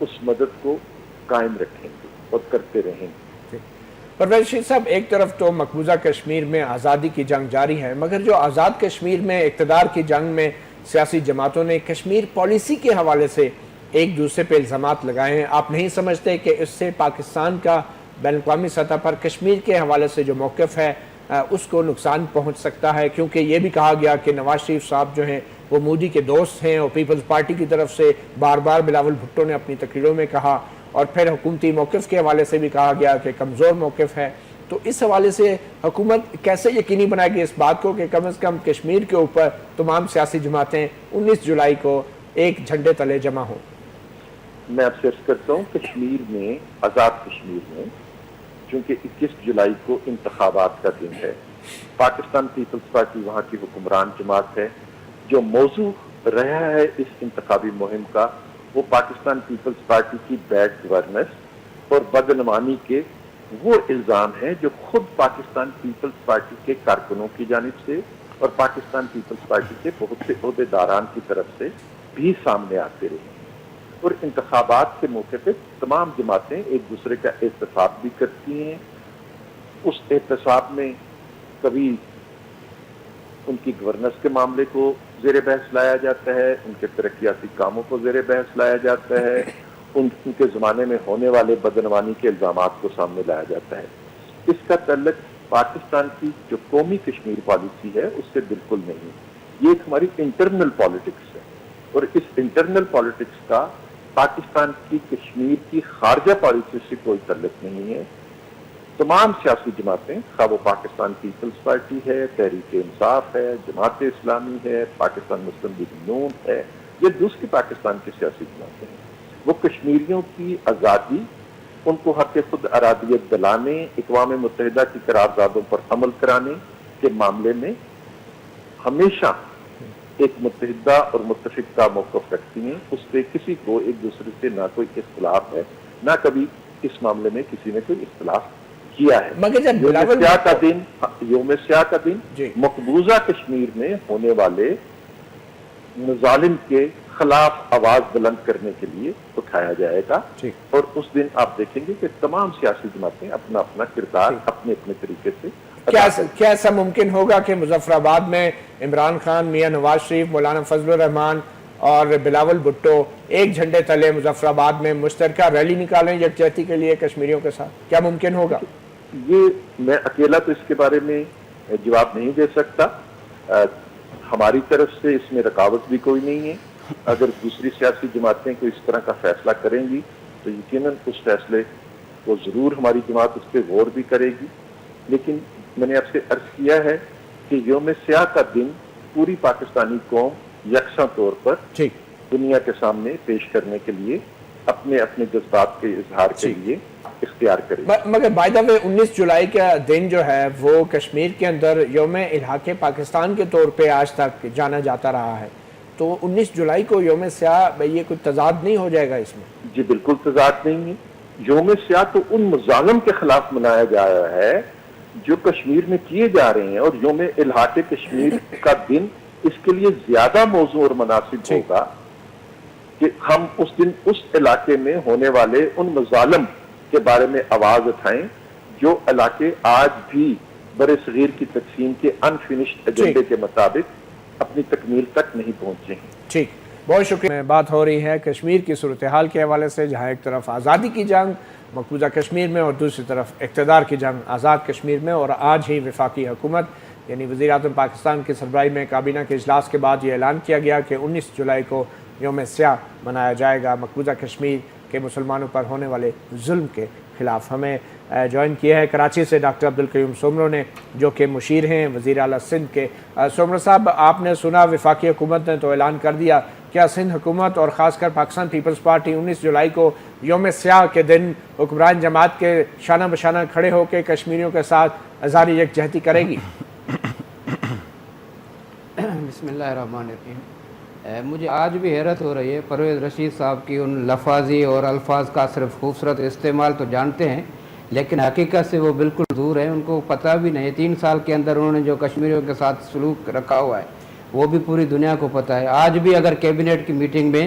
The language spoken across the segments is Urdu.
اس مدد کو قائم رکھیں گے اور کرتے رہیں گے۔ پرویز رشید صاحب، ایک طرف تو مقبوضہ کشمیر میں آزادی کی جنگ جاری ہے، مگر جو آزاد کشمیر میں اقتدار کی جنگ میں سیاسی جماعتوں نے کشمیر پالیسی کے حوالے سے ایک دوسرے پہ الزامات لگائے ہیں، آپ نہیں سمجھتے کہ اس سے پاکستان کا بین الاقوامی سطح پر کشمیر کے حوالے سے جو موقف ہے اس کو نقصان پہنچ سکتا ہے؟ کیونکہ یہ بھی کہا گیا کہ نواز شریف صاحب جو ہیں وہ مودی کے دوست ہیں، اور پیپلز پارٹی کی طرف سے بار بار بلاول بھٹو نے اپنی تقریروں میں کہا، اور پھر حکومتی موقف کے حوالے سے بھی کہا گیا کہ کمزور موقف ہے۔ تو اس حوالے سے حکومت کیسے یقینی بنائے گی اس بات کو کہ کم از کم کشمیر کے اوپر تمام سیاسی جماعتیں 19 جولائی کو ایک جھنڈے تلے جمع ہوں؟ میں آپ سے عرض کرتا ہوں، کشمیر میں، آزاد کشمیر میں، چونکہ 21 جولائی کو انتخابات کا دن ہے، پاکستان پیپلز پارٹی وہاں کی حکمران جماعت ہے، جو موضوع رہا ہے اس انتخابی مہم کا وہ پاکستان پیپلز پارٹی کی بیڈ گورننس اور بدعنوانی کے وہ الزام ہیں جو خود پاکستان پیپلز پارٹی کے کارکنوں کی جانب سے اور پاکستان پیپلز پارٹی کے بہت سے عہدیداران کی طرف سے بھی سامنے آتے رہے، اور انتخابات کے موقع پہ تمام جماعتیں ایک دوسرے کا احتساب بھی کرتی ہیں۔ اس احتساب میں کبھی ان کی گورننس کے معاملے کو زیر بحث لایا جاتا ہے، ان کے ترقیاتی کاموں کو زیر بحث لایا جاتا ہے، ان کے زمانے میں ہونے والے بدعنوانی کے الزامات کو سامنے لایا جاتا ہے۔ اس کا تعلق پاکستان کی جو قومی کشمیر پالیسی ہے اس سے بالکل نہیں، یہ ایک ہماری انٹرنل پالیٹکس ہے، اور اس انٹرنل پالیٹکس کا پاکستان کی کشمیر کی خارجہ پالیسی سے کوئی تعلق نہیں ہے۔ تمام سیاسی جماعتیں، خواہ وہ پاکستان پیپلز پارٹی ہے، تحریک انصاف ہے، جماعت اسلامی ہے، پاکستان مسلم لیگ نون ہے، یا دوسری پاکستان کی سیاسی جماعتیں ہیں، وہ کشمیریوں کی آزادی، ان کو حق خود ارادیت دلانے، اقوام متحدہ کی قراردادوں پر عمل کرانے کے معاملے میں ہمیشہ ایک متحدہ اور متفقہ موقف رکھتی ہیں۔ اس پہ کسی کو ایک دوسرے سے نہ کوئی اختلاف ہے، نہ کبھی اس معاملے میں کسی نے کوئی اختلاف کیا ہے۔ مگر جب یوم سیاہ کا دن مقبوضہ کشمیر میں ہونے والے مظالم کے خلاف آواز بلند کرنے کے لیے اٹھایا جائے گا، اور اس دن آپ دیکھیں گے کہ تمام سیاسی جماعتیں اپنا اپنا کردار اپنے اپنے طریقے سے کیا ایسا ممکن ہوگا کہ مظفر آباد میں عمران خان، میاں نواز شریف، مولانا فضل الرحمان اور بلاول بھٹو ایک جھنڈے تلے مظفر آباد میں مشترکہ ریلی نکالیں یکجہتی کے لیے کشمیریوں کے ساتھ؟ کیا ممکن ہوگا؟ یہ میں اکیلا تو اس کے بارے میں جواب نہیں دے سکتا، ہماری طرف سے اس میں رکاوٹ بھی کوئی نہیں ہے۔ اگر دوسری سیاسی جماعتیں کوئی اس طرح کا فیصلہ کریں گی تو یقیناً اس فیصلے کو ضرور ہماری جماعت اس پہ غور بھی کرے گی، لیکن میں نے آپ سے عرض کیا ہے کہ یوم سیاہ کا دن پوری پاکستانی قوم یکساں طور پر دنیا کے سامنے پیش کرنے کے لیے اپنے اپنے جذبات کے اظہار کے لیے اختیار کرے گی۔ مگر بائی دا وے 19 جولائی کا دن جو ہے وہ کشمیر کے اندر یوم الحاق پاکستان کے طور پہ آج تک جانا جاتا رہا ہے، تو 19 جولائی کو یوم سیاہ یہ کوئی تضاد نہیں ہو جائے گا اس میں؟ جی بالکل تضاد نہیں ہے۔ یوم سیاہ تو ان مظالم کے خلاف منایا جا رہا ہے جو کشمیر میں کیے جا رہے ہیں، اور یوم الحاق کشمیر کا دن اس کے لیے زیادہ موزوں اور مناسب ہوگا کہ ہم اس دن اس علاقے میں ہونے والے ان مظالم کے بارے میں آواز اٹھائیں جو علاقے آج بھی بر صغیر کی تقسیم کے انفینشڈ ایجنڈے کے مطابق اپنی تکمیل تک نہیں پہنچے ہیں۔ ٹھیک، بہت شکریہ۔ بات ہو رہی ہے کشمیر کی صورتحال کے حوالے سے، جہاں ایک طرف آزادی کی جنگ مقبوضہ کشمیر میں اور دوسری طرف اقتدار کی جنگ آزاد کشمیر میں، اور آج ہی وفاقی حکومت یعنی وزیر اعظم پاکستان کی سربراہی میں کابینہ کے اجلاس کے بعد یہ اعلان کیا گیا کہ 19 جولائی کو یوم سیاہ منایا جائے گا مقبوضہ کشمیر کے مسلمانوں پر ہونے والے ظلم کے خلاف۔ ہمیں جوائن کیا ہے کراچی سے ڈاکٹر عبدالقیوم سومرو نے، جو کہ مشیر ہیں وزیر اعلیٰ سندھ کے۔ سومرو صاحب، آپ نے سنا وفاقی حکومت نے تو اعلان کر دیا، کیا سندھ حکومت اور خاص کر پاکستان پیپلز پارٹی 19 جولائی کو یوم سیاہ کے دن حکمران جماعت کے شانہ بشانہ کھڑے ہو کے کشمیریوں کے ساتھ اظہار یکجہتی کرے گی؟ بسم اللہ الرحمن الرحیم۔ مجھے آج بھی حیرت ہو رہی ہے، پرویز رشید صاحب کی ان لفاظی اور الفاظ کا صرف خوبصورت استعمال تو جانتے ہیں، لیکن حقیقت سے وہ بالکل دور ہیں، ان کو پتہ بھی نہیں۔ 3 سال کے اندر انہوں نے جو کشمیریوں کے ساتھ سلوک رکھا ہوا ہے وہ بھی پوری دنیا کو پتہ ہے۔ آج بھی اگر کیبنٹ کی میٹنگ میں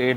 8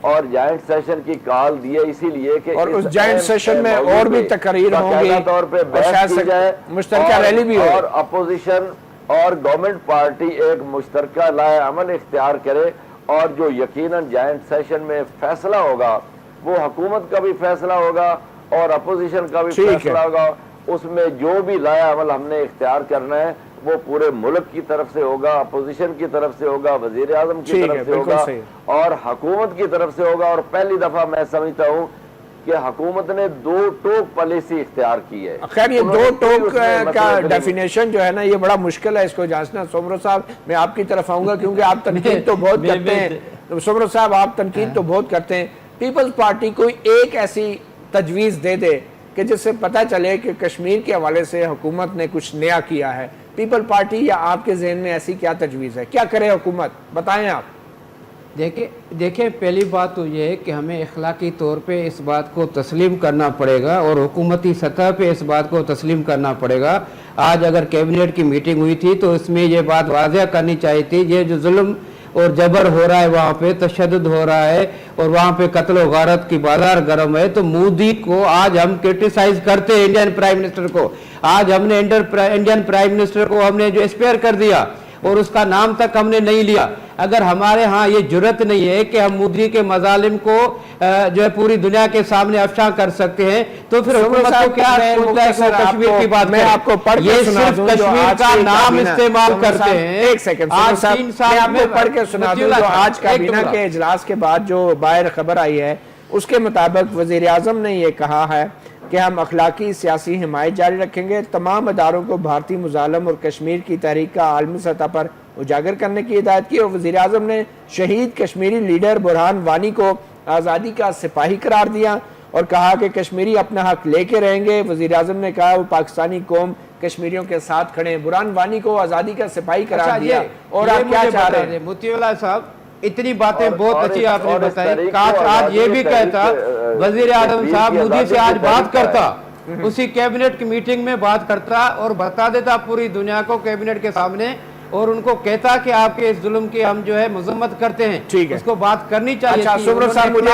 اور جائنٹ سیشن کی کال دی ہے اسی لیے کہ اور اس جائنٹ سیشن میں اور بھی تقریر ہوں گی طور پہ بحث کی جائے، مشترکہ ریلی بھی ہو، اور اپوزیشن اور گورنمنٹ پارٹی ایک مشترکہ لائے عمل اختیار کرے، اور جو یقیناً جائنٹ سیشن میں فیصلہ ہوگا وہ حکومت کا بھی فیصلہ ہوگا اور اپوزیشن کا بھی فیصلہ ہوگا، اس میں جو بھی لائے عمل ہم نے اختیار کرنا ہے وہ پورے ملک کی طرف سے ہوگا، اپوزیشن کی طرف سے ہوگا، وزیر اعظم کی طرف سے ہوگا اور حکومت کی طرف سے ہوگا۔ اور پہلی دفعہ میں سمجھتا ہوں کہ حکومت نے 2 ٹوک پالیسی اختیار کی ہے۔ خیر یہ 2 ٹوک کا ڈیفینیشن جو ہے نا یہ بڑا مشکل ہے اس کو جانچنا۔ سومرو صاحب میں آپ کی طرف آؤں گا کیونکہ آپ تنقید تو بہت کرتے ہیں، سومرو صاحب آپ تنقید تو بہت کرتے ہیں، پیپلز پارٹی کوئی ایک ایسی تجویز دے دے کہ جس سے پتہ چلے کہ کشمیر کے حوالے سے حکومت نے کچھ نیا کیا ہے، پیپل پارٹی یا آپ کے ذہن میں ایسی کیا تجویز ہے؟ کیا کرے حکومت؟ بتائیں آپ۔ دیکھیں پہلی بات تو یہ ہے کہ ہمیں اخلاقی طور پہ اس بات کو تسلیم کرنا پڑے گا اور حکومتی سطح پہ اس بات کو تسلیم کرنا پڑے گا۔ آج اگر کیبنٹ کی میٹنگ ہوئی تھی تو اس میں یہ بات واضح کرنی چاہیے تھی، یہ جو ظلم اور جبر ہو رہا ہے وہاں پہ تشدد ہو رہا ہے اور وہاں پہ قتل و غارت کی بازار گرم ہے، تو مودی کو آج ہم کرٹیسائز کرتے ہیں، انڈین پرائم منسٹر کو آج ہم نے انڈین پرائم منسٹر کو ہم نے جو اسپیئر کر دیا اور اس کا نام تک ہم نے نہیں لیا۔ اگر ہمارے ہاں یہ جرت نہیں ہے کہ ہم مودی کے مظالم کو جو ہے پوری دنیا کے سامنے افشاں کر سکتے ہیں تو پھر حکومت کو کیا سوچتا ہے کہ کشمیر کی بات میں آپ کو پڑھ کے سنا دوں جو کشمیر کا نام استعمال کرتے ہیں۔ ایک سیکنڈ میں آپ کو پڑھ کے سنا دوں جو آج کابینہ کے اجلاس کے بعد جو باہر خبر آئی ہے اس کے مطابق وزیر اعظم نے یہ کہا ہے کہ ہم اخلاقی سیاسی حمایت جاری رکھیں گے، تمام اداروں کو بھارتی مظالم اور کشمیر کی تحریک کا عالمی سطح پر اجاگر کرنے کی ہدایت کی، اور وزیر اعظم نے شہید کشمیری لیڈر برہان وانی کو آزادی کا سپاہی قرار دیا اور کہا کہ کشمیری اپنا حق لے کے رہیں گے۔ وزیر اعظم نے کہا وہ پاکستانی قوم کشمیریوں کے ساتھ کھڑے ہیں۔ برہان وانی کو آزادی کا سپاہی قرار دیا اور آپ کیا چاہ رہے ہیں؟ متی اللہ صاحب اتنی باتیں بہت اچھی آپ نے بتائی، کاش آج یہ بھی کہتا وزیر اعظم صاحب مودی سے آج بات کرتا، اسی کیبنٹ کی میٹنگ میں بات کرتا اور بتا دیتا پوری دنیا کو کیبنٹ کے سامنے اور ان کو کہتا کہ آپ کے اس ظلم کی ہم جو ہے مذمت کرتے ہیں، اس کو بات کرنی چاہیے تھی۔ سومرو صاحب مجھے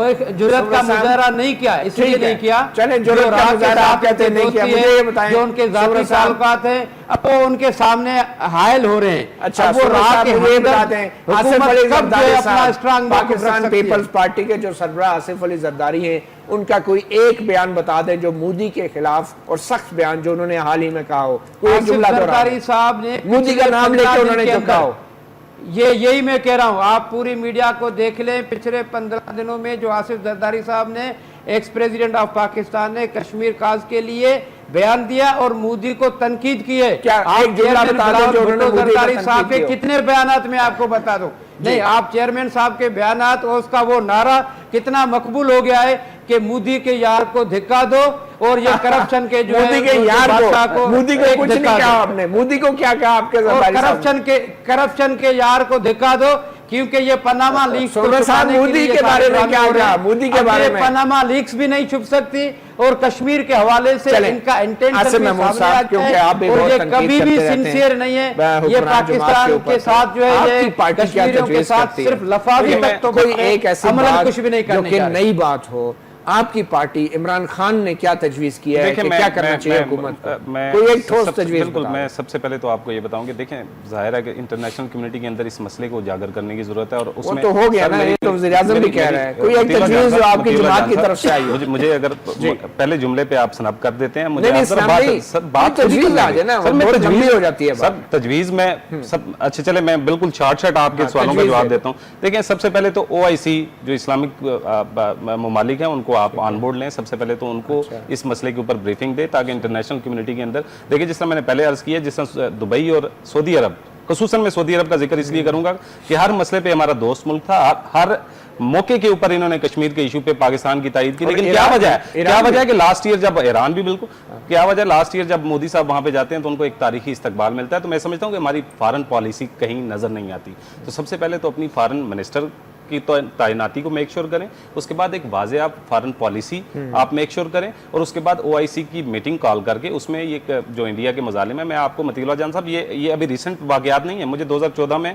ایک جرات کا مظاہرہ نہیں کیا، اس لیے نہیں کیا چلیں جرات کا مظاہرہ آپ کہتے ہیں نہیں کیا، مجھے یہ بتائیں جو ان کے ذاتی تعلقات ہیں اب وہ ان کے سامنے حائل ہو رہے ہیں۔ اچھا سومرو صاحب مجھے یہ بتاتے ہیں آصف علی زرداری صاحب پاکستان پیپلز پارٹی کے جو سربراہ آصف علی زرداری ہیں ان کا کوئی ایک بیان بتا دیں جو مودی کے خلاف اور سخت بیان جو انہوں نے حال ہی میں کہا ہو، کوئی ایک جملہ زرداری صاحب نے مودی کا نام لے کے انہوں نے جو کہا ہو۔ یہی میں کہہ رہا ہوں، آپ پوری میڈیا کو دیکھ لیں، پچھلے 15 دنوں میں جو آصف زرداری صاحب نے ایکس پریزیڈنٹ آف پاکستان نے کشمیر کاز کے لیے بیان دیا اور مودی کو تنقید کی ہے۔ ایک جملہ بتا دو جو انہوں نے مودی زرداری صاحب کے کتنے بیانات میں آپ کو بتا دوں؟ نہیں، آپ چیئرمین صاحب کے بیانات اور اس کا وہ نعرہ کتنا مقبول ہو گیا ہے کہ مودی کے یار کو دھکا دو اور یہ کرپشن کے جو مودی کے یار کو، مودی کو کچھ نہیں کہا آپ نے، مودی کو کیا کہا آپ کے زرداری صاحب؟ کرپشن کے یار کو دھکا دو کیونکہ یہ پاناما لیکس کو چھپانے کے مودی لیے کے بارے میں کیا کہا؟ مودی کے بارے میں پاناما لیکس بھی نہیں چھپ سکتی اور کشمیر کے حوالے سے ان کا انٹینشن بھی سامنے آتا ہے اور یہ کبھی بھی سنسیئر نہیں ہے۔ یہ پاکستان کے ساتھ جو ہے یہ کشمیریوں کے ساتھ صرف لفاظی تک تو کوئی ایک ایسی عملاً کچھ بھی نہیں کرنے جو کہ نئی بات ہو۔ آپ کی پارٹی عمران خان نے کیا تجویز کیا ہے کہ کیا کرنا چاہیے حکومت کو؟ کوئی ایک ٹھوس تجویز بالکل میں سب سے پہلے تو آپ کو یہ بتاؤں کہ دیکھیں ظاہر ہے کہ انٹرنیشنل کمیونٹی کے اندر اس مسئلے کو اجاگر کرنے کی ضرورت ہے اور اس میں وہ تو ہو گیا نا، یہ تو وزیر اعظظم بھی کہہ رہے ہیں، کوئی ایک تجویز جو آپ کی جماعت کی طرف سے آئی ہو۔ مجھے اگر پہلے جملے پہ آپ سنب کر دیتے ہیں مجھے بات تجویز آ جائے نا، بہت لمبی ہو جاتی ہے سب تجویز میں سب اچھا چلے میں بالکل شارٹ آپ کے سوالوں کا جواب دیتا ہوں۔ دیکھیں سب سے پہلے تو OIC جو اسلامک ممالک ہیں ان کو آپ آن بورڈ لیں، سب سے پہلے تو ان کو اس مسئلے کے اوپر بریفنگ دے تاکہ انٹرنیشنل کمیونٹی کے اندر دیکھیں جس طرح میں نے پہلے عرض کیا، جس طرح دبئی اور سعودی عرب، خصوصاً میں سعودی عرب کا ذکر اس لیے کروں گا کہ ہر مسئلے پہ ہمارا دوست ملک تھا، ہر موقع کے اوپر انہوں نے کشمیر کے ایشو پہ پاکستان کی تائید کی، لیکن کیا وجہ ہے کہ لاسٹ ایئر جب ایران بھی بالکل کیا وجہ ہے لاسٹ ایئر جب مودی صاحب وہاں پہ جاتے ہیں تو ان کو ایک تاریخی استقبال ملتا ہے۔ تو میں سمجھتا ہوں کہ ہماری فارن پالیسی کہیں نظر نہیں آتی، تو سب سے پہلے تو اپنی فارن منسٹر کی تعیناتی کو میک شور کریں, اس کے بعد ایک واضح آپ فارن پالیسی آپ میک شور کریں, اور اس کے بعد OIC کی میٹنگ کال کر کے اس میں یہ جو انڈیا کے مظالم ہیں, میں آپ کو مطیع اللہ جان صاحب یہ ابھی ریسنٹ واقعات نہیں ہیں, مجھے 2014 میں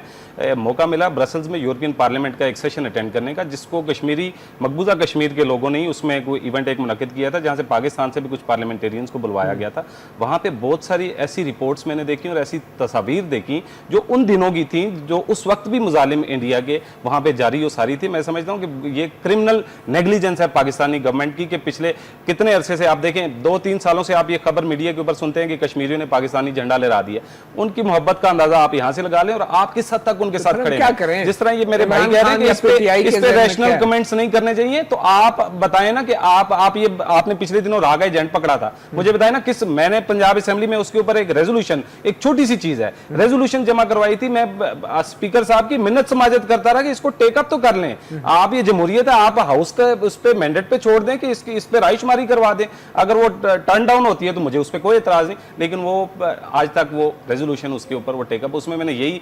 موقع ملا برسلز میں یورپین پارلیمنٹ کا ایک سیشن اٹینڈ کرنے کا, جس کو کشمیری مقبوضہ کشمیر کے لوگوں نے ہی اس میں کوئی ایونٹ ایک منعقد کیا تھا, جہاں سے پاکستان سے بھی کچھ پارلیمنٹیرینز کو بلوایا گیا تھا. وہاں پہ بہت ساری ایسی رپورٹس میں نے دیکھی اور ایسی تصاویر دیکھی جو ان دنوں کی تھیں, جو اس وقت بھی مظالم انڈیا کے وہاں پہ جاری و ساری تھی. میں سمجھتا ہوں کہ یہ کرمنل نیگلیجنس ہے پاکستانی گورنمنٹ کی, کہ پچھلے کتنے عرصے سے آپ دیکھیں 2-3 سالوں سے آپ یہ خبر میڈیا کے اوپر سنتے ہیں کہ کشمیریوں نے پاکستانی جھنڈا لہرا دیا. ان کی محبت کا اندازہ آپ یہاں سے لگا لیں اور آپ کس حد تک ان کے ساتھ کھڑے ہیں. جس طرح یہ میرے بھائی کہہ رہے ہیں کہ اس پہ ریشنل کمنٹس نہیں کرنے چاہیے, تو آپ بتائیں نا کہ آپ نے پچھلے دنوں راگا ایجنٹ پکڑا تھا, مجھے بتائیں نا کس, میں نے پنجاب اسمبلی میں اس کے اوپر ایک ریزولوشن, ایک چھوٹی سی چیز ہے, ریزولوشن جمع کروائی تھی. میں اسپیکر صاحب کی منت سماجت کرتا رہا کہ اس کو ٹیک اپ تو کر لیں. آپ یہ جمہوریت ہے, آپ ہاؤس کا اس پہ مینڈیٹ پہ چھوڑ دیں کہ اس پہ رائے شماری کروا دیں. اگر وہ ٹرن ڈاؤن ہوتی ہے تو مجھے اس پہ کوئی اعتراض نہیں, لیکن وہ آج تک وہ ریزولوشن اس کے اوپر وہ ٹیک اپ, اس میں نے یہی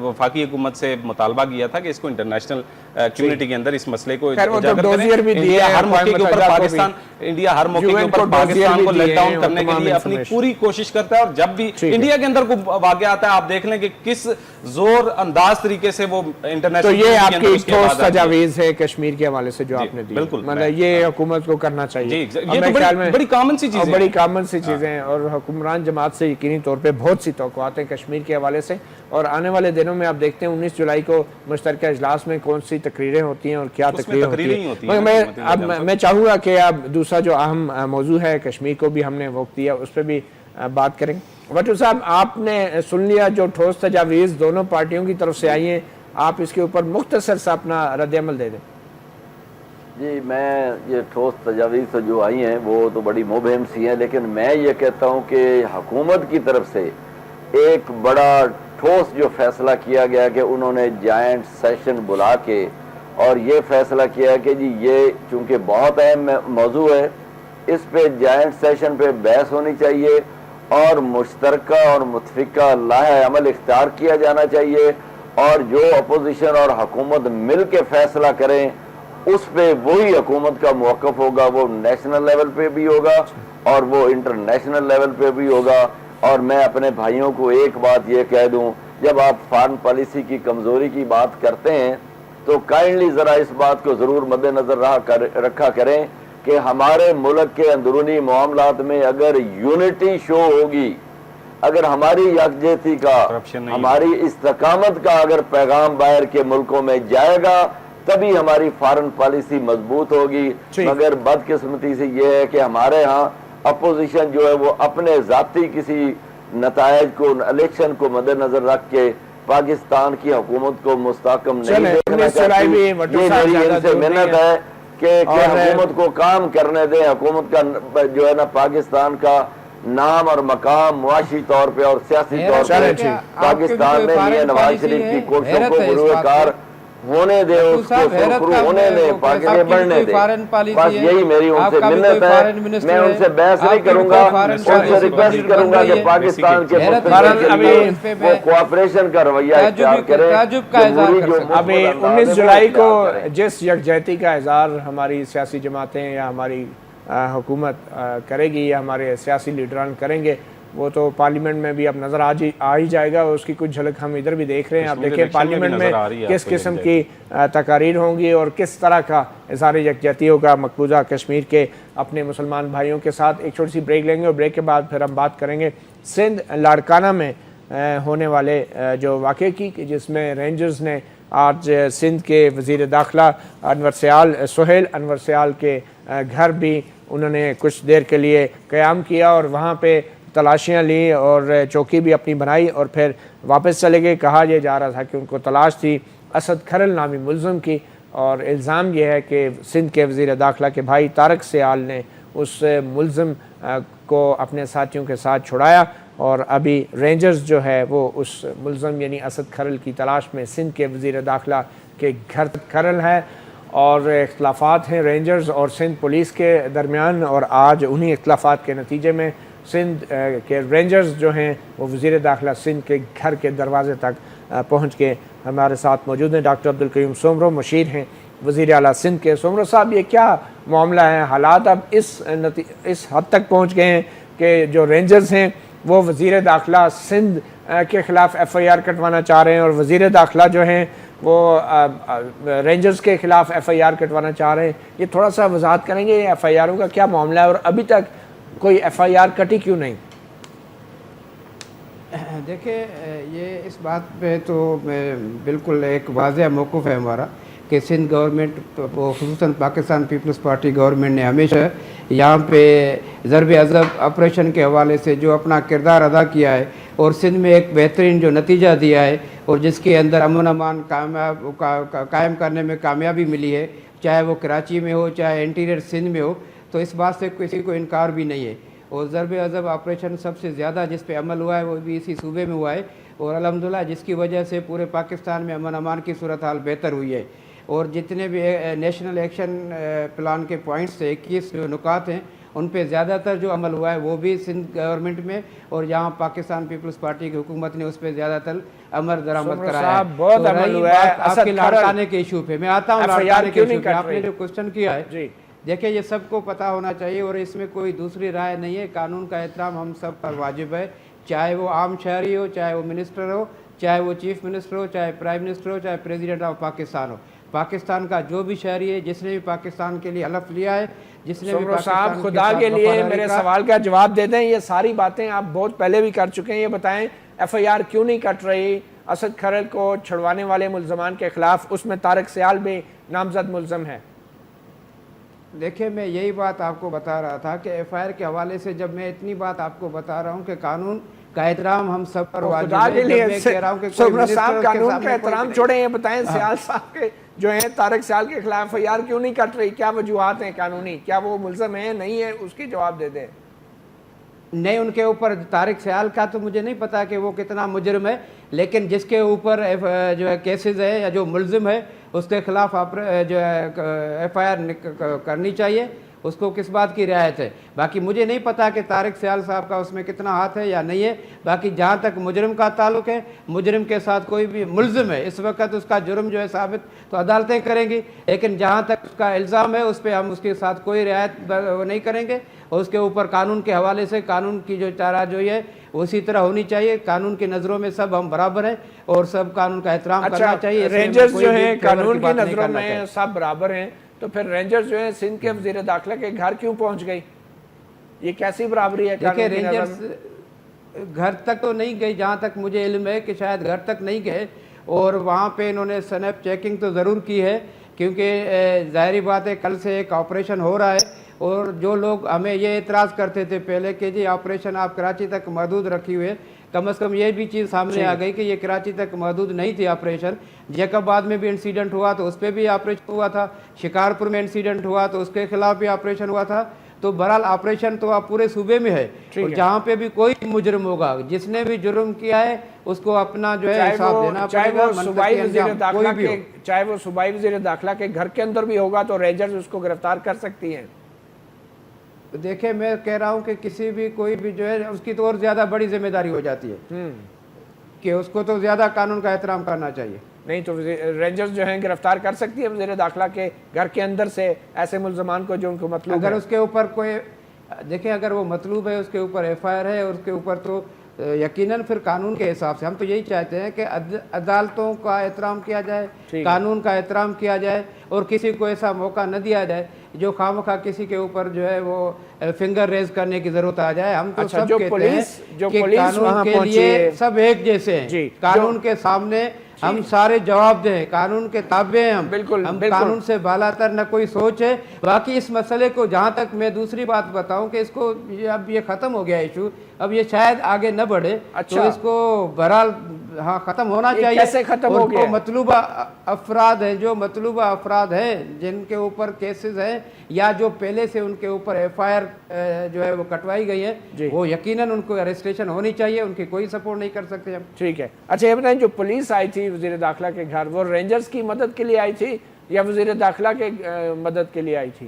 وفاقی حکومت سے مطالبہ کیا تھا کہ اس کو انٹرنیشنل کمیونٹی کے اندر اس مسئلے کو اجاگر کریں. انڈیا ہر موقع کے اوپر پاکستان, انڈیا ہر موقع کے اوپر پاکستان کو لیٹ ڈاؤن کرنے کے لیے اپنی پوری کوشش کرتا ہے, اور جب بھی انڈیا کے اندر کوئی واقعہ آتا ہے آپ دیکھ لیں کہ کس زور انداز طریقے سے وہ انٹرنیشنل. تو یہ آپ کی ٹھوس تجاویز ہے کشمیر کے حوالے سے جو آپ نے دی, مطلب یہ حکومت کو کرنا چاہیے. یہ تو بڑی کامن سی چیزیں, بڑی کامن سی چیزیں ہیں, اور حکمران جماعت سے یقینی طور پہ بہت سی توقعات ہیں کشمیر کے حوالے سے. اور آنے والے دنوں میں آپ دیکھتے ہیں 19 جولائی کو مشترکہ اجلاس میں کون سی تقریریں ہوتی ہیں اور کیا تقریریں ہوتی ہیں. میں چاہوں گا کہ اب دوسرا جو اہم موضوع ہے کشمیر کو بھی ہم نے وقت دیا, اس پہ بھی بات کریں. بٹو صاحب, آپ نے سن لیا جو ٹھوس تجاویز دونوں پارٹیوں کی طرف سے آئی ہیں, آپ اس کے اوپر مختصر سا اپنا رد عمل دے دیں. جی, میں یہ ٹھوس تجاویز جو آئی ہیں وہ تو بڑی مبہم سی ہیں, لیکن میں یہ کہتا ہوں کہ حکومت کی طرف سے ایک بڑا ٹھوس جو فیصلہ کیا گیا کہ انہوں نے جائنٹ سیشن بلا کے اور یہ فیصلہ کیا کہ جی یہ چونکہ بہت اہم موضوع ہے, اس پہ جائنٹ سیشن پہ بحث ہونی چاہیے اور مشترکہ اور متفقہ لاہ عمل اختیار کیا جانا چاہیے, اور جو اپوزیشن اور حکومت مل کے فیصلہ کریں اس پہ وہی حکومت کا موقف ہوگا, وہ نیشنل لیول پہ بھی ہوگا اور وہ انٹرنیشنل لیول پہ بھی ہوگا. اور میں اپنے بھائیوں کو ایک بات یہ کہہ دوں, جب آپ فارن پالیسی کی کمزوری کی بات کرتے ہیں تو کائنڈلی ذرا اس بات کو ضرور مد نظر رکھا کریں کہ ہمارے ملک کے اندرونی معاملات میں اگر یونٹی شو ہوگی, اگر ہماری یکجہتی کا, ہماری استقامت کا اگر پیغام باہر کے ملکوں میں جائے گا تبھی ہماری فارن پالیسی مضبوط ہوگی. مگر بدقسمتی سے یہ ہے کہ ہمارے ہاں اپوزیشن جو ہے وہ اپنے ذاتی کسی نتائج کو, الیکشن کو مد نظر رکھ کے پاکستان کی حکومت کو مستحکم نہیں دیکھنا چاہتی. یہ میری ان سے منت ہے کہ حکومت کو کام کرنے دیں. حکومت کا جو ہے نا پاکستان کا نام اور مقام معاشی طور پہ اور سیاسی طور پہ پاکستان میں میاں نواز شریف کی کوششوں کو بروئے کار ہونے دے, اس کو سرخرو ہونے دے, آگے بڑھنے دے. بس یہی میری ان سے منت ہے. میں ان سے بحث نہیں کروں گا, ان سے ریکویسٹ کروں گا کہ پاکستان کے وہ کوآپریشن کا رویہ اختیار کریں. ابھی 19 جولائی کو جس یکجہتی کا اظہار ہماری سیاسی جماعتیں یا ہماری حکومت کرے گی یا ہمارے سیاسی لیڈران کریں گے, وہ تو پارلیمنٹ میں بھی اب نظر آ ہی جائے گا. اس کی کچھ جھلک ہم ادھر بھی دیکھ رہے ہیں. آپ دیکھیں پارلیمنٹ میں کس قسم کی تقاریر ہوں گی اور کس طرح کا اظہار یکجہتی ہوگا مقبوضہ کشمیر کے اپنے مسلمان بھائیوں کے ساتھ. ایک چھوٹی سی بریک لیں گے اور بریک کے بعد پھر ہم بات کریں گے سندھ لاڑکانہ میں ہونے والے جو واقعے کی, جس میں رینجرز نے آج سندھ کے وزیر داخلہ سہیل انور سیال کے گھر بھی انہوں نے کچھ دیر کے لیے قیام کیا اور وہاں پہ تلاشیاں لیں اور چوکی بھی اپنی بنائی اور پھر واپس چلے گئے. کہا یہ جا رہا تھا کہ ان کو تلاش تھی اسد کھرل نامی ملزم کی, اور الزام یہ ہے کہ سندھ کے وزیر داخلہ کے بھائی طارق سیال نے اس ملزم کو اپنے ساتھیوں کے ساتھ چھڑایا, اور ابھی رینجرز جو ہے وہ اس ملزم یعنی اسد کھرل کی تلاش میں سندھ کے وزیر داخلہ کے گھر کھرل ہے. اور اختلافات ہیں رینجرز اور سندھ پولیس کے درمیان, اور آج انہی اختلافات کے نتیجے میں سندھ کے رینجرز جو ہیں وہ وزیر داخلہ سندھ کے گھر کے دروازے تک پہنچ کے ہمارے ساتھ موجود ہیں. ڈاکٹر عبدالقیوم سومرو مشیر ہیں وزیر اعلیٰ سندھ کے. سومرو صاحب یہ کیا معاملہ ہے؟ حالات اب اس حد تک پہنچ گئے ہیں کہ جو رینجرز ہیں وہ وزیر داخلہ سندھ کے خلاف ایف آئی آر کٹوانا چاہ رہے ہیں اور وزیر داخلہ جو ہیں وہ رینجرز کے خلاف ایف آئی آر کٹوانا چاہ رہے ہیں. یہ تھوڑا سا وضاحت کریں گے ایف آئی آروں کا کیا معاملہ ہے اور ابھی تک کوئی ایف آئی آر کٹی کیوں نہیں؟ دیکھیں یہ اس بات پہ تو بالکل ایک واضح موقف ہے ہمارا کہ سندھ گورنمنٹ خصوصاً پاکستان پیپلز پارٹی گورنمنٹ نے ہمیشہ یہاں پہ ضرب عضب آپریشن کے حوالے سے جو اپنا کردار ادا کیا ہے اور سندھ میں ایک بہترین جو نتیجہ دیا ہے اور جس کے اندر امن امان قائم کرنے میں کامیابی ملی ہے، چاہے وہ کراچی میں ہو چاہے انٹیریئر سندھ میں ہو، تو اس بات سے کسی کو انکار بھی نہیں ہے. اور ضرب عضب آپریشن سب سے زیادہ جس پہ عمل ہوا ہے وہ بھی اسی صوبے میں ہوا ہے اور الحمدللہ جس کی وجہ سے پورے پاکستان میں امن امان کی صورتحال بہتر ہوئی ہے. اور جتنے بھی نیشنل ایکشن پلان کے پوائنٹس سے 21 جو نکات ہیں ان پہ زیادہ تر جو عمل ہوا ہے وہ بھی سندھ گورنمنٹ میں اور یہاں پاکستان پیپلز پارٹی کی حکومت نے اس پہ زیادہ تر عمل درآمد کرایا ہے. بہت عمل ہوا ہے. آپ کے لاڑکانے کے ایشو پہ میں آتا ہوں. لاڑکانے کے ایشو پہ آپ نے جو کوشچن کیا ہے دیکھیں یہ سب کو پتہ ہونا چاہیے اور اس میں کوئی دوسری رائے نہیں ہے. قانون کا احترام ہم سب پر واجب ہے، چاہے وہ عام شہری ہو، چاہے وہ منسٹر ہو، چاہے وہ چیف منسٹر ہو، چاہے پرائم منسٹر ہو، چاہے پریزیڈنٹ آف پاکستان ہو. پاکستان کا جو بھی شہری ہے جس نے بھی پاکستان کے لیے حلف لیا ہے، جس نے بھی صاحب خدا کے لیے میرے سوال کا جواب دے دیں. یہ ساری باتیں آپ بہت پہلے بھی کر چکے ہیں. یہ بتائیں ایف آئی آر کیوں نہیں کٹ رہی اسد کھرل کو چھڑوانے والے ملزمان کے خلاف؟ اس میں طارق سیال بھی نامزد ملزم ہے. دیکھیں میں یہی بات آپ کو بتا رہا تھا کہ ایف آئی آر کے حوالے سے جب میں اتنی بات آپ کو بتا رہا ہوں کہ قانون کا احترام ہم سب پر واجب ہے. سومرو صاحب قانون کا احترام چھوڑیں، یہ بتائیں سیال صاحب کے جو ہیں طارق سیال کے خلاف ایف آئی آر کیوں نہیں کٹ رہی؟ کیا وجوہات ہیں قانونی؟ کیا وہ ملزم ہیں نہیں ہے؟ اس کی جواب دے دیں. نہیں ان کے اوپر طارق سیال کا تو مجھے نہیں پتا کہ وہ کتنا مجرم ہے، لیکن جس کے اوپر جو ہے کیسز ہے یا جو ملزم ہے اس کے خلاف جو ہے ایف آئی آر کرنی چاہیے. اس کو کس بات کی رعایت ہے؟ باقی مجھے نہیں پتا کہ طارق سیال صاحب کا اس میں کتنا ہاتھ ہے یا نہیں ہے. باقی جہاں تک مجرم کا تعلق ہے، مجرم کے ساتھ کوئی بھی ملزم ہے اس وقت اس کا جرم جو ہے ثابت تو عدالتیں کریں گی، لیکن جہاں تک اس کا الزام ہے اس پہ ہم اس کے ساتھ کوئی رعایت نہیں کریں گے. اور اس کے اوپر قانون کے حوالے سے قانون کی جو چارہ جوئی ہے اسی طرح ہونی چاہیے. قانون کی نظروں میں سب ہم برابر ہیں اور سب قانون کا احترام کرنا چاہیے. رینجرز جو ہیں قانون کی نظروں میں سب برابر ہیں، تو پھر رینجرز جو ہیں سندھ کے وزیر داخلہ کے گھر کیوں پہنچ گئی؟ یہ کیسی برابری ہے؟ دیکھیں رینجرز گھر تک تو نہیں گئی، جہاں تک مجھے علم ہے کہ شاید گھر تک نہیں گئے، اور وہاں پہ انہوں نے سنیپ چیکنگ تو ضرور کی ہے کیونکہ ظاہری بات ہے کل سے ایک آپریشن ہو رہا ہے. اور جو لوگ ہمیں یہ اعتراض کرتے تھے پہلے کہ جی آپریشن آپ کراچی تک محدود رکھی ہوئے، کم از کم یہ بھی چیز سامنے آ گئی کہ یہ کراچی تک محدود نہیں تھی آپریشن. جیکباد میں بھی انسیڈنٹ ہوا تو اس پہ بھی آپریشن ہوا تھا، شکارپور میں انسیڈنٹ ہوا تو اس کے خلاف بھی آپریشن ہوا تھا. تو بہرحال آپریشن تو آپ پورے صوبے میں ہے، اور جہاں پہ بھی کوئی مجرم ہوگا جس نے بھی جرم کیا ہے اس کو اپنا جو ہے حساب دینا پڑے گا. چاہے وہ صوبائی وزیر داخلہ کے گھر کے اندر بھی ہوگا تو رینجرز اس کو گرفتار کر سکتی ہیں. دیکھیں میں کہہ رہا ہوں کہ کسی بھی کوئی بھی جو ہے اس کی تو اور زیادہ بڑی ذمہ داری ہو جاتی ہے کہ اس کو تو زیادہ قانون کا احترام کرنا چاہیے. نہیں تو رینجرز جو ہیں گرفتار کر سکتی ہے وزیر داخلہ کے گھر کے اندر سے ایسے ملزمان کو جو ان کو مطلوب ہے. اگر اس کے اوپر کوئی دیکھیں اگر وہ مطلوب ہے اس کے اوپر ایف آئی آر ہے اور اس کے اوپر تو یقیناً پھر قانون کے حساب سے ہم تو یہی چاہتے ہیں کہ عدالتوں کا احترام کیا جائے، قانون کا احترام کیا جائے اور کسی کو ایسا موقع نہ دیا جائے جو خواہ کسی کے اوپر جو ہے وہ فنگر ریز کرنے کی ضرورت آ جائے. ہم تو سب کہتے ہیں کہ قانون کے لیے سب ایک جیسے ہیں، قانون کے سامنے ہم سارے جواب دیں، قانون کے تابع ہیں ہم قانون سے بالاتر نہ کوئی سوچ ہے. باقی اس مسئلے کو جہاں تک میں دوسری بات بتاؤں کہ اس کو اب یہ ختم ہو گیا ایشو، اب یہ شاید آگے نہ بڑھے، تو اس کو بہرحال ہاں ختم ہونا چاہیے. کیسے ختم ہو گیا؟ مطلوبہ افراد ہیں جو مطلوبہ افراد ہیں جن کے اوپر کیسز ہیں یا جو پہلے سے ان کے اوپر ایف آئی آر جو ہے وہ کٹوائی گئی ہے، وہ یقیناً ان کو اریسٹیشن ہونی چاہیے. ان کی کوئی سپورٹ نہیں کر سکتے ہم. ٹھیک ہے. اچھا یہ بتائیں جو پولیس آئی تھی وزیر داخلہ کے گھر وہ رینجرز کی مدد کے لیے آئی تھی یا وزیر داخلہ کے مدد کے لیے آئی تھی؟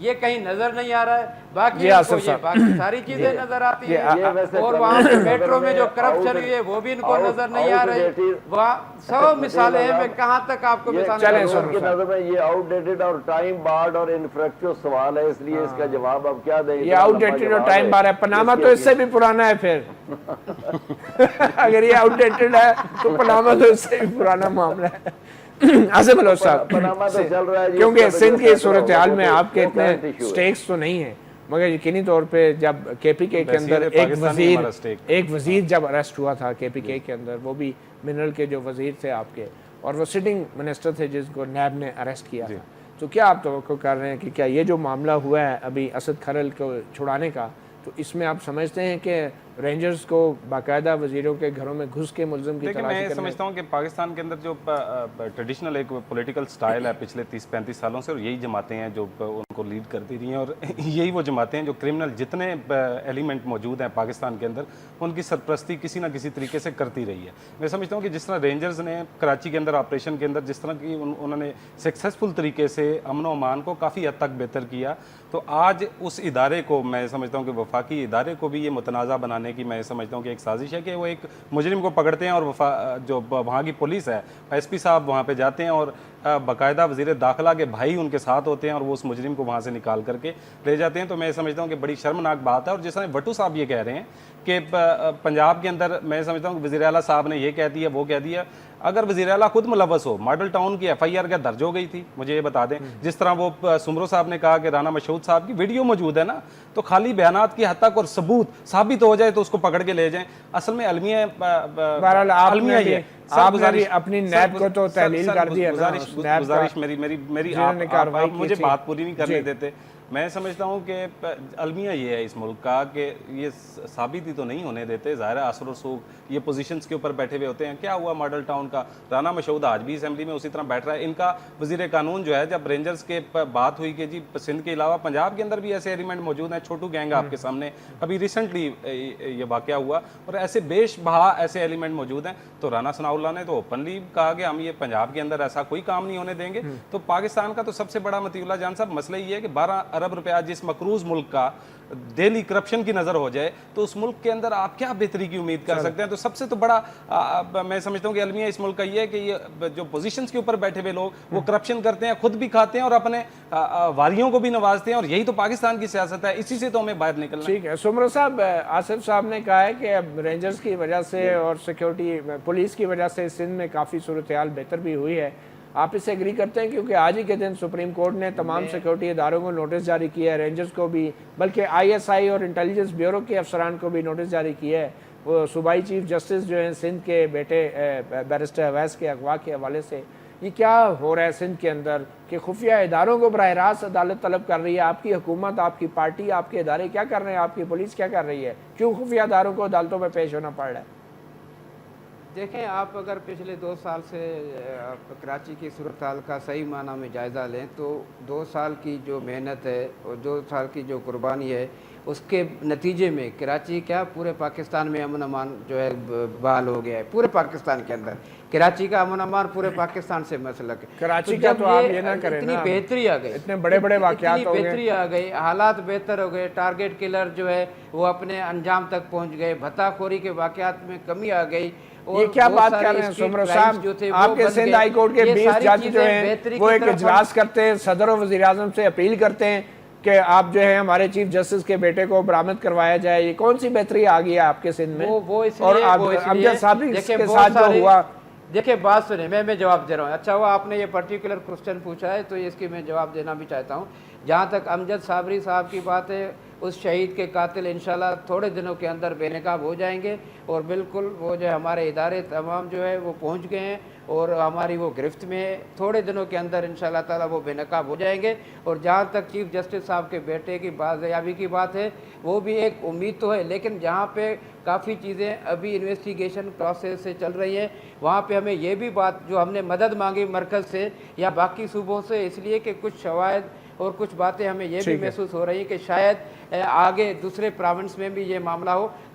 یہ کہیں نظر نہیں آ رہا ہے. باقی جی ان کو آصف یہ صاحب. باقی ساری چیزیں نظر آتی یہ ہیں, ویسے اور چلیں وہاں پہ نظر میٹرو میں جو میں کرپشن ہوئی ہے وہ بھی ان کو نظر نہیں آ رہی. وہاں سو مثالیں ہیں, میں کہاں تک آپ کو مثالیں چلیں دوں. سمرو کی صاحب. نظر میں یہ آؤٹ ڈیٹڈ اور ٹائم بارڈ اور انفریکٹو سوال ہے, اس لیے اس کا جواب اب کیا دیں. یہ آؤٹ ڈیٹڈ اور ٹائم بار ہے. پناما تو اس سے بھی پرانا ہے پھر. اگر یہ آؤٹ ڈیٹڈ ہے تو پناما تو اس سے بھی پرانا معاملہ ہے. آصف بلوچ صاحب, پناما تو چل رہا ہے جی, کیونکہ اس کا تو سندھ جو کی فیصلہ صورتحال ہوگا میں وہ آپ کے وہ اتنے current issue ہے. سٹیکس تو نہیں ہیں, مگر یقینی طور پہ جب کے پی کے اندر بحثیت ایک پاکستانی وزیر ہمارا stake. ایک وزیر جب اریسٹ ہوا تھا کے پی کے اندر, وہ بھی منرل کے جو وزیر تھے آپ کے, اور وہ سٹنگ منسٹر تھے جس کو نیب نے اریسٹ کیا تھا. تو کیا آپ توقع کر رہے ہیں کہ کیا یہ جو معاملہ ہوا ہے ابھی اسد کھرل کو چھڑانے کا, تو اس میں آپ سمجھتے ہیں کہ رینجرز کو باقاعدہ وزیروں کے گھروں میں گھس کے ملزم کی دیکھیں تلاشی میں کرنے؟ سمجھتا ہوں کہ پاکستان کے اندر جو ٹریڈیشنل ایک پولیٹیکل سٹائل ہے پچھلے 30-35 سالوں سے, اور یہی جماعتیں ہیں جو ان کو لیڈ کرتی رہی ہیں, اور یہی وہ جماعتیں ہیں جو کرمنل جتنے ایلیمنٹ موجود ہیں پاکستان کے اندر ان کی سرپرستی کسی نہ کسی طریقے سے کرتی رہی ہے. میں سمجھتا ہوں کہ جس طرح رینجرز نے کراچی کے اندر آپریشن کے اندر جس طرح کی انہوں نے سکسیسفل طریقے سے امن و امان کو کافی حد تک بہتر کیا, تو آج اس ادارے کو میں سمجھتا ہوں کہ وفاقی ادارے کو بھی یہ متنازع بنانے کی میں سمجھتا ہوں کہ ایک سازش ہے کہ وہ ایک مجرم کو پکڑتے ہیں, اور جو وہاں کی پولیس ہے, ایس پی صاحب وہاں پہ جاتے ہیں اور باقاعدہ وزیر داخلہ کے بھائی ان کے ساتھ ہوتے ہیں اور وہ اس مجرم کو وہاں سے نکال کر کے لے جاتے ہیں. تو میں سمجھتا ہوں کہ بڑی شرمناک بات ہے. اور جس طرح بٹو صاحب یہ کہہ رہے ہیں کہ پنجاب کے اندر, میں سمجھتا ہوں کہ وزیر اعلیٰ صاحب نے یہ کہہ دیا وہ کہہ دیا. اگر وزیر اعلیٰ خود ملوث ہو, ماڈل ٹاؤن کی ایف آئی آر کیا درج ہو گئی تھی, مجھے یہ بتا دیں. جس طرح وہ سمرو صاحب نے کہا کہ رانا مشہود صاحب کی ویڈیو موجود ہے نا, تو خالی بیانات کی حد تک اور ثبوت ثابت ہو جائے تو اس کو پکڑ کے لے جائیں. اصل میں المیہ بہرحال آپ نے بھی اپنی نیب کو تو تحلیل کر دی ہے نا. گزارش میری آپ مجھے بات پوری نہیں کرنے دیتے. میں سمجھتا ہوں کہ المیہ یہ ہے اس ملک کا کہ یہ ثابت ہی تو نہیں ہونے دیتے. ظاہر ہے اثر و سوق یہ پوزیشنز کے اوپر بیٹھے ہوئے ہوتے ہیں. کیا ہوا ماڈل ٹاؤن کا, رانا مشہود آج بھی اسمبلی میں اسی طرح بیٹھ رہا ہے. ان کا وزیر قانون جو ہے, جب رینجرز کے بات ہوئی کہ جی سندھ کے علاوہ پنجاب کے اندر بھی ایسے ایلیمنٹ موجود ہیں, چھوٹو گینگ آپ کے سامنے ابھی ریسنٹلی یہ واقعہ ہوا, اور ایسے بیش بہا ایسے ایلیمنٹ موجود ہیں, تو رانا ثناء اللہ نے تو اوپنلی کہا کہ ہم یہ پنجاب کے اندر ایسا کوئی کام نہیں ہونے دیں گے. تو پاکستان کا تو سب سے بڑا مطیع اللہ جان صاحب مسئلہ یہ ہے کہ 12 ارب روپیہ جس مقروض ملک کا ڈیلی کرپشن کی نظر ہو جائے, تو اس ملک کے اندر آپ کیا بہتری کی امید کر سکتے ہیں. تو سب سے تو بڑا میں سمجھتا ہوں کہ المیہ اس ملک کا یہ ہے کہ یہ جو پوزیشنز کے اوپر بیٹھے ہوئے لوگ وہ کرپشن کرتے ہیں, خود بھی کھاتے ہیں اور اپنے واریوں کو بھی نوازتے ہیں, اور یہی تو پاکستان کی سیاست ہے. اسی سے تو ہمیں باہر نکلنا ہے. ٹھیک ہے. سمرو صاحب, آصف صاحب نے کہا ہے کہ اب رینجرز کی وجہ سے اور سیکیورٹی پولیس کی وجہ سے سندھ میں کافی صورتحال بہتر بھی ہوئی ہے. آپ اس سے ایگری کرتے ہیں؟ کیونکہ آج ہی کے دن سپریم کورٹ نے تمام سیکیورٹی اداروں کو نوٹس جاری کیا ہے, رینجرز کو بھی, بلکہ آئی ایس آئی اور انٹیلیجنس بیورو کے افسران کو بھی نوٹس جاری کیا ہے. وہ صوبائی چیف جسٹس جو ہیں سندھ کے بیٹے بیرسٹر اویس کے اغوا کے حوالے سے, یہ کیا ہو رہا ہے سندھ کے اندر کہ خفیہ اداروں کو براہ راست عدالت طلب کر رہی ہے؟ آپ کی حکومت, آپ کی پارٹی, آپ کے ادارے کیا کر رہے ہیں, آپ کی پولیس کیا کر رہی ہے؟ کیوں خفیہ اداروں کو عدالتوں میں پیش ہونا پڑ رہا ہے؟ دیکھیں, آپ اگر پچھلے 2 سال سے کراچی کی صورتحال کا صحیح معنی میں جائزہ لیں تو 2 سال کی جو محنت ہے اور 2 سال کی جو قربانی ہے, اس کے نتیجے میں کراچی کیا پورے پاکستان میں امن امان جو ہے بحال ہو گیا ہے. پورے پاکستان کے اندر کراچی کا امن امان پورے پاکستان سے مسلک ہے. کراچی کا تو آپ یہ نہ کریں نا, اتنی بہتری آ گئی, اتنے بڑے بڑے واقعات ہو گئے, بہتری آ گئی, حالات بہتر ہو گئے, ٹارگیٹ کلر جو ہے وہ اپنے انجام تک پہنچ گئے, بھتا خوری کے واقعات میں کمی آ گئی. یہ کیا بات کر رہے ہیں سمرو صاحب؟ آپ کے سندھ ہائی کورٹ کے 20 جج جو ہیں وہ ایک اجلاس کرتے ہیں, صدر و وزیر اعظم سے اپیل کرتے ہیں کہ آپ جو ہے ہمارے چیف جسٹس کے بیٹے کو برآمد کروایا جائے. یہ کون سی بہتری آ گئی ہے آپ کے سندھ میں؟ اور امجد صابری کے ساتھ جو ہوا, دیکھیں بات سنیں, میں جواب دے رہا ہوں. اچھا ہوا آپ نے یہ پرٹیکولر کوسچن پوچھا ہے تو اس کی میں جواب دینا بھی چاہتا ہوں. جہاں تک امجد صابری صاحب کی بات ہے, اس شہید کے قاتل انشاءاللہ تھوڑے دنوں کے اندر بے نقاب ہو جائیں گے, اور بالکل وہ جو ہمارے ادارے تمام جو ہے وہ پہنچ گئے ہیں اور ہماری وہ گرفت میں ہے. تھوڑے دنوں کے اندر انشاءاللہ تعالیٰ وہ بے نقاب ہو جائیں گے. اور جہاں تک چیف جسٹس صاحب کے بیٹے کی بازیابی کی بات ہے, وہ بھی ایک امید تو ہے, لیکن جہاں پہ کافی چیزیں ابھی انویسٹیگیشن پروسیس سے چل رہی ہیں, وہاں پہ ہمیں یہ بھی بات جو ہم نے مدد مانگی مرکز سے یا باقی صوبوں سے, اس لیے کہ کچھ شواہد اور کچھ باتیں ہمیں یہ بھی محسوس ہو رہی ہیں کہ شاید آگے دوسرے پراونس میں بھی یہ معاملہ ہو,